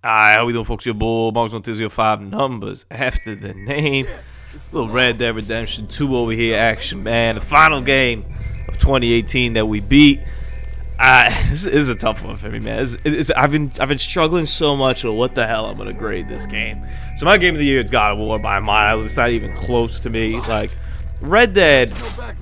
Alright, how we doing, folks? Your bull, Marks 1205 numbers after the name. Little Red Dead Redemption 2 over here, action, man. The final game of 2018 that we beat. This is a tough one for me, man. I've been struggling so much with what the hell I'm gonna grade this game. So my game of the year is God of War by a mile. It's not even close to me. Like, Red Dead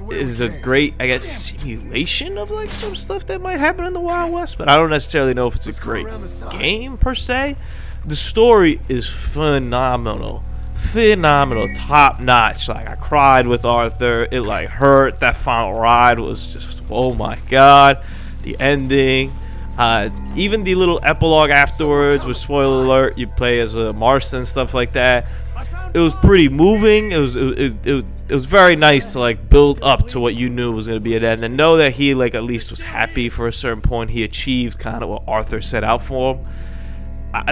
is a great, I guess, simulation of like some stuff that might happen in the Wild West, but I don't necessarily know if it's a great game per se. The story is phenomenal, top notch. Like, I cried with Arthur. It like hurt. That final ride was just, oh my god. The ending, even the little epilogue afterwards with spoiler alert, you play as a Marston, stuff like that. It was pretty moving. It was very nice to like build up to what you knew was going to be at end, and know that he like at least was happy for a certain point. He achieved kind of what Arthur set out for him.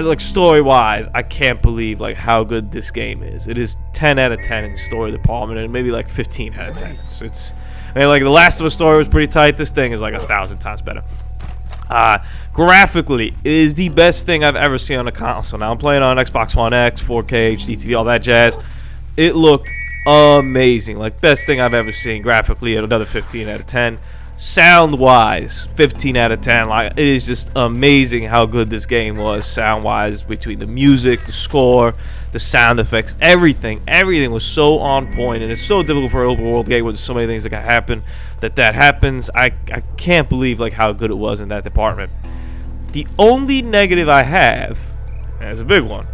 Like, story wise, I can't believe like how good this game is. It is 10 out of 10 in story department, and maybe like 15 out of 10. So it's, I mean, like the Last of Us story was pretty tight. This thing is like 1,000 times better. Graphically, it is the best thing I've ever seen on a console. Now I'm playing on Xbox One X, 4K, HD TV, all that jazz. It looked amazing, like best thing I've ever seen graphically. At another 15 out of 10. Sound wise, 15 out of 10. Like, it is just amazing how good this game was sound wise, between the music, the score, the sound effects, everything was so on point. And it's so difficult for an open world game with so many things that can happen that happens. I can't believe like how good it was in that department. The only negative I have, and it's a big one,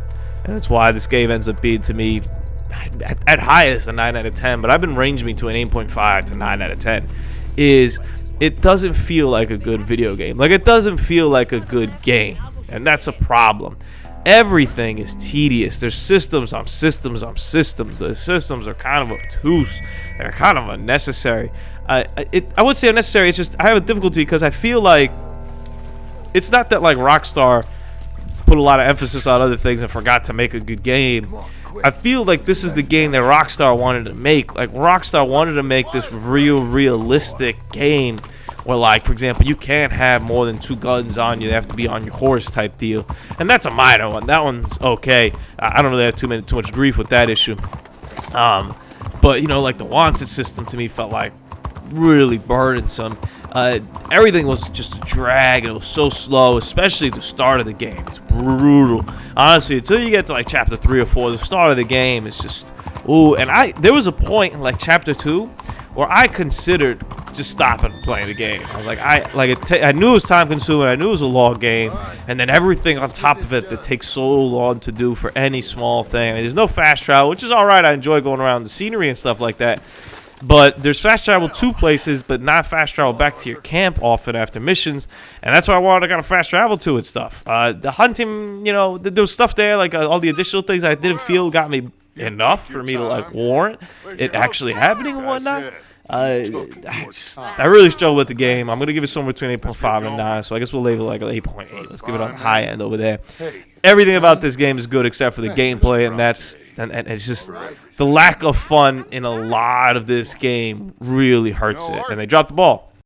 and it's why this game ends up being, to me, at highest a 9 out of 10, but I've been ranging me to an 8.5 to 9 out of 10, is it doesn't feel like a good video game. Like, it doesn't feel like a good game, and that's a problem. Everything is tedious. There's systems on systems on systems. The systems are kind of obtuse. They're kind of unnecessary. I would say unnecessary. It's just I have a difficulty because I feel like it's not that like Rockstar put a lot of emphasis on other things and forgot to make a good game. I feel like this is the game that Rockstar wanted to make. Like, Rockstar wanted to make this realistic game where, like, for example, you can't have more than 2 guns on you. They have to be on your horse type deal. And that's a minor one. That one's okay. I don't really have too much grief with that issue. But, you know, like, the wanted system to me felt like really burdensome. Everything was just a drag, and it was so slow, especially the start of the game. It's brutal. Honestly, until you get to like chapter 3 or 4, the start of the game is just, ooh. And there was a point in like chapter 2 where I considered just stopping playing the game. I was like, I knew it was time consuming. I knew it was a long game, and then everything on top of it that takes so long to do for any small thing. I mean, there's no fast travel, which is all right. I enjoy going around the scenery and stuff like that. But there's fast travel to places, but not fast travel back to your camp often after missions. And that's why I wanted to kind of fast travel to it stuff. The hunting, you know, there was stuff there, like all the additional things I didn't feel got me enough for me to like warrant it actually happening and whatnot. I really struggle with the game. I'm going to give it somewhere between 8.5 and 9, so I guess we'll label it like an 8.8. Let's give it on the high end over there. Everything about this game is good except for the gameplay, and it's just the lack of fun in a lot of this game really hurts it, and they dropped the ball.